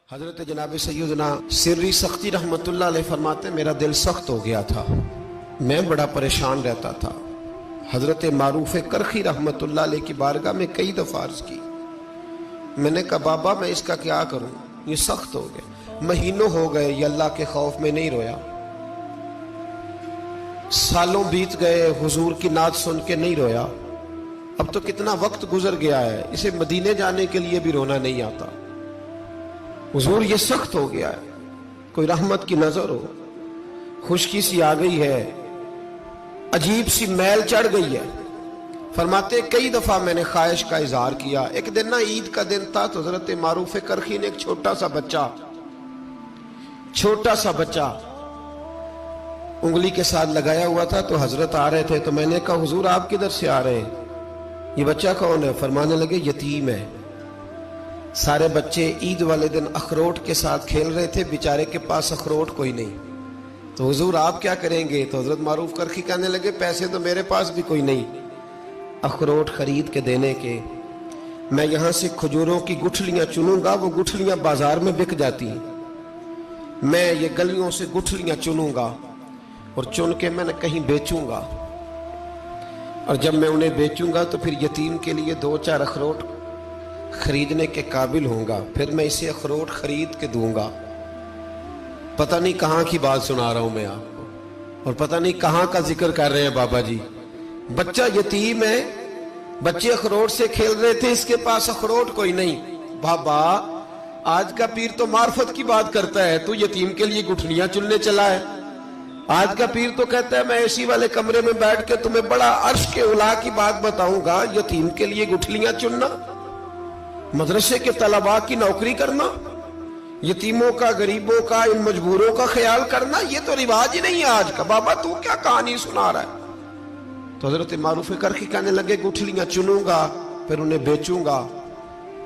حضرت جناب سیدنا سری سختی رحمت اللہ علیہ فرماتے میرا دل سخت ہو گیا تھا، میں بڑا پریشان رہتا تھا۔ حضرت معروف کرخی رحمت اللہ علیہ کی بارگاہ میں کئی دفعہ عرض کی، میں نے کہا بابا میں اس کا کیا کروں، یہ سخت ہو گیا، مہینوں ہو گئے یہ اللہ کے خوف میں نہیں رویا، سالوں بیت گئے حضور کی نعت سن کے نہیں رویا، اب تو کتنا وقت گزر گیا ہے، اسے مدینے جانے کے لیے بھی رونا نہیں آتا، حضور یہ سخت ہو گیا ہے، کوئی رحمت کی نظر ہو، خشکی سی آ گئی ہے، عجیب سی میل چڑھ گئی ہے۔ فرماتے کئی دفعہ میں نے خواہش کا اظہار کیا۔ ایک دن نا عید کا دن تھا تو حضرت معروف کرخی نے ایک چھوٹا سا بچہ انگلی کے ساتھ لگایا ہوا تھا، تو حضرت آ رہے تھے تو میں نے کہا حضور آپ کدھر سے آ رہے ہیں، یہ بچہ کون ہے؟ فرمانے لگے یتیم ہے۔ سارے بچے عید والے دن اخروٹ کے ساتھ کھیل رہے تھے، بیچارے کے پاس اخروٹ کوئی نہیں، تو حضور آپ کیا کریں گے؟ تو حضرت معروف کرخی کہنے لگے پیسے تو میرے پاس بھی کوئی نہیں اخروٹ خرید کے دینے کے، میں یہاں سے کھجوروں کی گٹھلیاں چنوں گا، وہ گٹھلیاں بازار میں بک جاتی ہیں، میں یہ گلیوں سے گٹھلیاں چنوں گا اور چن کے میں نے کہیں بیچوں گا، اور جب میں انہیں بیچوں گا تو پھر یتیم کے لیے 2-4 اخروٹ خریدنے کے قابل ہوں گا، پھر میں اسے اخروٹ خرید کے دوں گا۔ پتہ نہیں کہاں کی بات سنا رہا ہوں میں آپ کو، اور پتہ نہیں کہاں کا ذکر کر رہے ہیں بابا جی۔ بچہ یتیم ہے، بچے اخروٹ سے کھیل رہے تھے، اس کے پاس اخروٹ کوئی نہیں۔ بابا آج کا پیر تو معرفت کی بات کرتا ہے، تو یتیم کے لیے گٹھلیاں چننے چلا ہے۔ آج کا پیر تو کہتا ہے میں اسی والے کمرے میں بیٹھ کے تمہیں بڑا عرش کے اعلیٰ کی بات بتاؤں گا، یتیم کے لیے گٹھلیاں چننا، مدرسے کے طلباء کی نوکری کرنا، یتیموں کا، غریبوں کا، ان مجبوروں کا خیال کرنا، یہ تو رواج ہی نہیں ہے آج کا۔ بابا تو کیا کہانی سنا رہا ہے؟ تو حضرت معروف کرخی کہنے لگے گٹھلیاں چنوں گا، پھر انہیں بیچوں گا،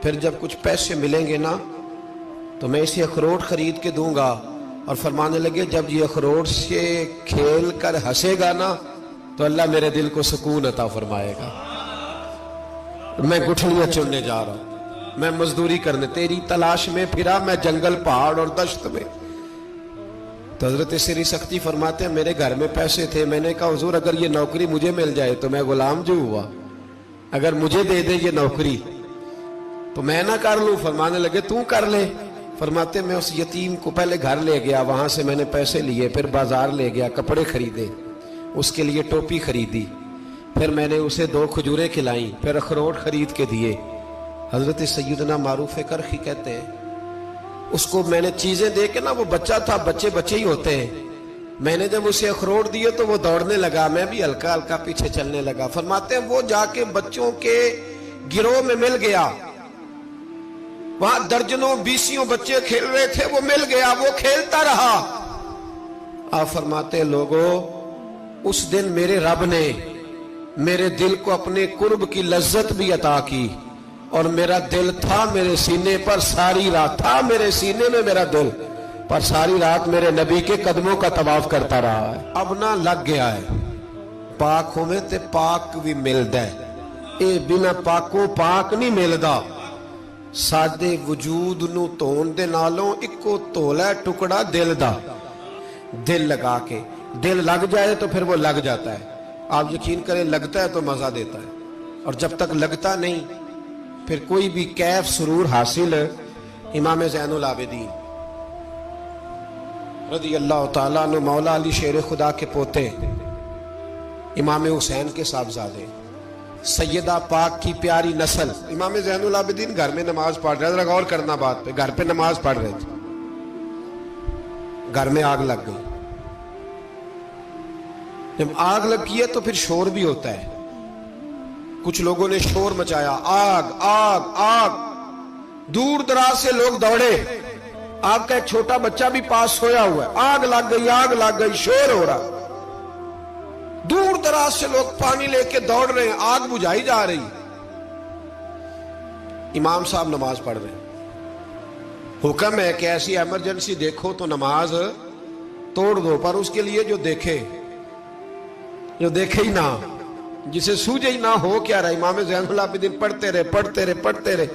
پھر جب کچھ پیسے ملیں گے نا تو میں اسے اخروٹ خرید کے دوں گا، اور فرمانے لگے جب یہ اخروٹ سے کھیل کر ہنسے گا نا تو اللہ میرے دل کو سکون عطا فرمائے گا۔ میں گٹھلیاں چننے جا رہا ہوں، میں مزدوری کرنے، تیری تلاش میں پھرا میں جنگل، پہاڑ اور دشت میں۔ تو حضرت سری سختی فرماتے ہیں میرے گھر میں پیسے تھے، میں نے کہا حضور اگر یہ نوکری مجھے مل جائے تو میں غلام جو ہوا، اگر مجھے دے دے یہ نوکری تو میں نہ کر لوں؟ فرمانے لگے تو کر لے۔ فرماتے میں اس یتیم کو پہلے گھر لے گیا، وہاں سے میں نے پیسے لیے، پھر بازار لے گیا، کپڑے خریدے، اس کے لیے ٹوپی خریدی، پھر میں نے اسے 2 کھجوریں کھلائیں، پھر اخروٹ خرید کے دیے۔ حضرت سیدنا معروف کرخی کہتے ہیں اس کو میں نے چیزیں دے کے نا، وہ بچہ تھا، بچے ہی ہوتے ہیں، میں نے جب اسے اخروٹ دیے تو وہ دوڑنے لگا، میں بھی ہلکا ہلکا پیچھے چلنے لگا۔ فرماتے ہیں وہ جا کے بچوں کے گروہ میں مل گیا، وہاں درجنوں 20 بچے کھیل رہے تھے، وہ مل گیا، وہ کھیلتا رہا۔ آپ فرماتے ہیں لوگوں اس دن میرے رب نے میرے دل کو اپنے قرب کی لذت بھی عطا کی، اور میرا دل تھا میرے سینے پر ساری رات، تھا میرے سینے میں میرا دل، پر ساری رات میرے نبی کے قدموں کا طواف کرتا رہا ہے۔ اب نہ لگ گیا ہے، پاک ہوئے تے پاک بھی ملدا ہے، اے بنا پاکوں پاک نہیں ملدا۔ سادے وجود نو تون دے نالوں اکو تولا ٹکڑا دل دا، دل لگا کے، دل لگ جائے تو پھر وہ لگ جاتا ہے۔ آپ یقین کریں لگتا ہے تو مزہ دیتا ہے، اور جب تک لگتا نہیں پھر کوئی بھی کیف سرور حاصل۔ امام زین العابدین رضی اللہ تعالیٰ عنہ مولا علی شیر خدا کے پوتے، امام حسین کے صاحبزادے، سیدہ پاک کی پیاری نسل، امام زین العابدین گھر میں نماز پڑھ رہے تھے، غور کرنا بات پہ، گھر پہ نماز پڑھ رہے تھے، گھر میں آگ لگ گئی۔ جب آگ لگی ہے تو پھر شور بھی ہوتا ہے، کچھ لوگوں نے شور مچایا، آگ آگ آگ، دور دراز سے لوگ دوڑے، آپ کا ایک چھوٹا بچہ بھی پاس سویا ہوا ہے، آگ لگ گئی، شور ہو رہا، دور دراز سے لوگ پانی لے کے دوڑ رہے ہیں، آگ بجھائی جا رہی، امام صاحب نماز پڑھ رہے ہیں۔ حکم ہے کہ ایسی ایمرجنسی دیکھو تو نماز توڑ دو، پر اس کے لیے جو دیکھے ہی نہ، جسے سوجے ہی نہ ہو کیا رہا۔ امام زین العابدین پڑھتے رہے،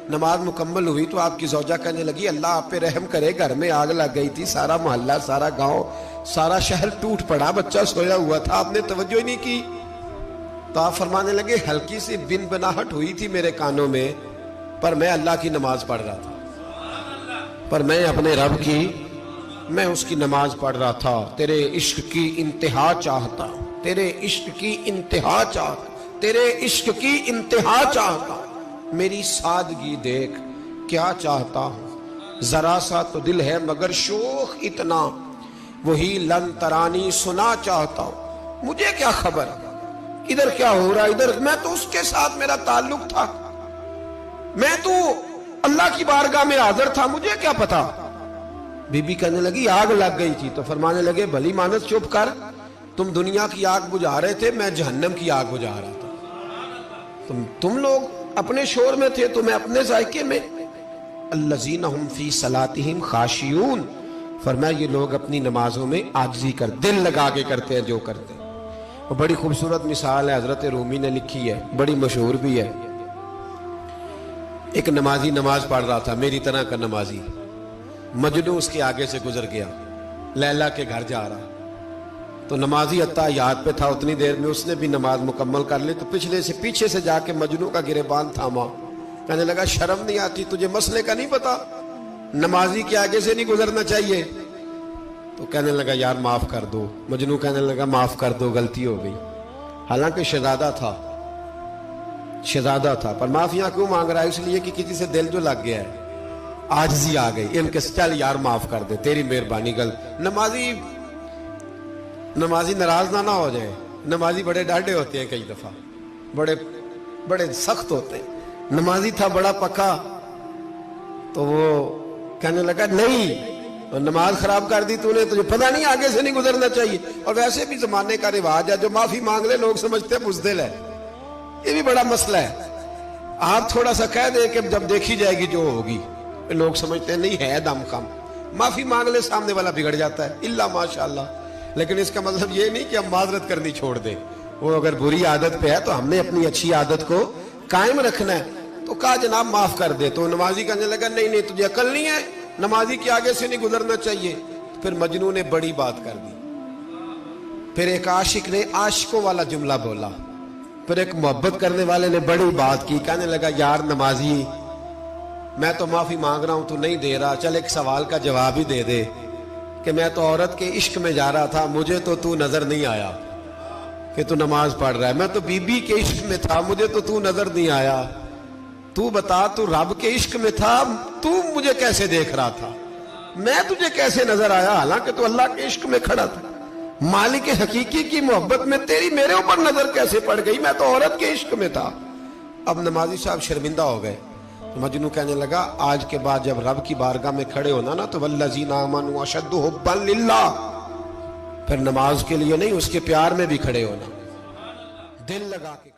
نماز مکمل ہوئی تو آپ کی زوجہ کہنے لگی اللہ آپ پہ رحم کرے، گھر میں آگ لگ گئی تھی، سارا محلہ، سارا گاؤں، سارا شہر ٹوٹ پڑا، بچہ سویا ہوا تھا، آپ نے توجہ ہی نہیں کی۔ تو آپ فرمانے لگے ہلکی سی بن بناہٹ ہوئی تھی میرے کانوں میں، پر میں اللہ کی نماز پڑھ رہا تھا، پر میں اپنے رب کی میں اس کی نماز پڑھ رہا تھا، تیرے عشق کی انتہا چاہتا، تیرے عشق کی انتہا چاہتا، تیرے عشق کی انتہا چاہتا، میری سادگی دیکھ کیا چاہتا ہوں، ذرا سا تو دل ہے مگر شوخ اتنا، وہی لن ترانی سنا چاہتا ہوں، مجھے کیا خبر ادھر کیا ہو رہا، ادھر میں تو اس کے ساتھ میرا تعلق تھا، میں تو اللہ کی بارگاہ میں حاضر تھا، مجھے کیا پتا۔ بی بی کہنے لگی آگ لگ گئی تھی، تو فرمانے لگے بھلی مانس چپ کر، تم دنیا کی آگ بجھا رہے تھے، میں جہنم کی آگ بجھا رہا تھا، تم لوگ اپنے شور میں تھے تو میں اپنے ذائقے میں۔ الذین ہم فی صلاتہم خاشعون، فرمایا یہ لوگ اپنی نمازوں میں عاجزی کر دل لگا کے کرتے ہیں جو کرتے ہیں۔ وہ بڑی خوبصورت مثال ہے، حضرت رومی نے لکھی ہے، بڑی مشہور بھی ہے۔ ایک نمازی نماز پڑھ رہا تھا، میری طرح کا نمازی، مجنو اس کے آگے سے گزر گیا، لیلا کے گھر جا رہا، تو نمازی اتحیات پہ تھا، اتنی دیر میں اس نے بھی نماز مکمل کر لی، تو پیچھے سے جا کے مجنو کا گریبان تھاما، کہنے لگا شرم نہیں آتی تجھے، مسئلے کا نہیں پتا، نمازی کے آگے سے نہیں گزرنا چاہیے؟ تو کہنے لگا یار معاف کر دو، مجنو کہنے لگا معاف کر دو، غلطی ہو گئی، حالانکہ شہزادہ تھا، پر معافیاں کیوں مانگ رہا ہے؟ اس لیے کہ کسی سے دل جو لگ گیا ہے، عاجزی آ گئی، ان کے چل یار معاف کر دے، تیری مہربانی، نمازی ناراض نہ ہو جائے، نمازی بڑے ڈاڈے ہوتے ہیں، کئی دفعہ بڑے سخت ہوتے ہیں، نمازی تھا بڑا پکا، تو وہ کہنے لگا نہیں، نماز خراب کر دی تو نے، تجھے پتہ نہیں آگے سے نہیں گزرنا چاہیے، اور ویسے بھی زمانے کا رواج ہے، جو معافی مانگ لے لوگ سمجھتے ہیں بزدل ہے، یہ بھی بڑا مسئلہ ہے، آپ تھوڑا سا کہہ دیں کہ جب دیکھی جائے گی جو ہوگی، لوگ سمجھتے ہیں نہیں ہے دم کم، معافی مانگ لے سامنے والا بگڑ جاتا ہے، الا ماشاءاللہ، لیکن اس کا مطلب یہ نہیں کہ ہم معذرت کرنی چھوڑ دیں، وہ اگر بری عادت پہ ہے تو ہم نے اپنی اچھی عادت کو قائم رکھنا ہے، تو کہا جناب معاف کر دے، تو نمازی کہنے لگا نہیں تجھے عقل نہیں ہے، نمازی کے آگے سے نہیں گزرنا چاہیے۔ پھر مجنون نے بڑی بات کر دی، پھر ایک عاشق نے عاشقوں والا جملہ بولا، پھر ایک محبت کرنے والے نے بڑی بات کی، کہنے لگا یار نمازی میں تو معافی مانگ رہا ہوں تو نہیں دے رہا، چل ایک سوال کا جواب ہی دے دے کہ میں تو عورت کے عشق میں جا رہا تھا، مجھے تو نظر نہیں آیا کہ تو نماز پڑھ رہا ہے، میں تو بی بی کے عشق میں تھا، مجھے تو نظر نہیں آیا، تو بتا تو رب کے عشق میں تھا، تو مجھے کیسے دیکھ رہا تھا، میں تجھے کیسے نظر آیا، حالانکہ تو اللہ کے عشق میں کھڑا تھا، مالک حقیقی کی محبت میں تیری میرے اوپر نظر کیسے پڑ گئی، میں تو عورت کے عشق میں تھا۔ اب نمازی صاحب شرمندہ ہو گئے، مجنو کہنے لگا آج کے بعد جب رب کی بارگاہ میں کھڑے ہونا نا تو والذین آمنوا اشد حبا للہ، پھر نماز کے لیے نہیں، اس کے پیار میں بھی کھڑے ہونا، دل لگا کے